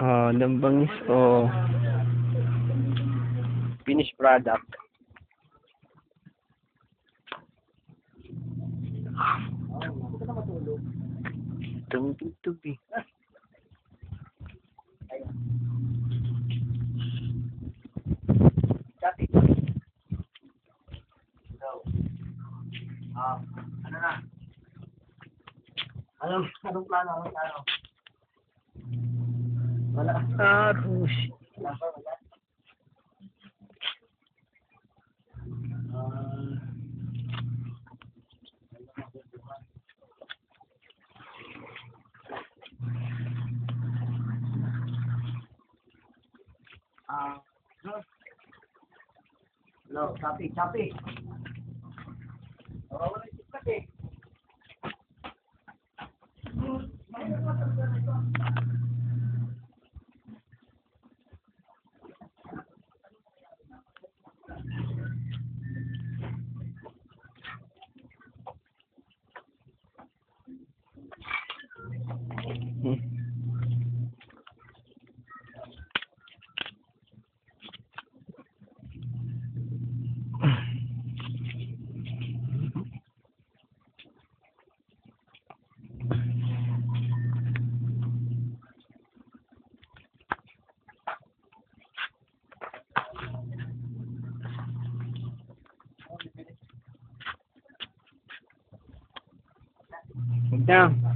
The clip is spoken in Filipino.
Lambangis o finished product. Tugtog eh. Ano na? Anong plano? Wala. Rusi. Wala. Hello, copy. Wala yung sikat eh. Huwag na.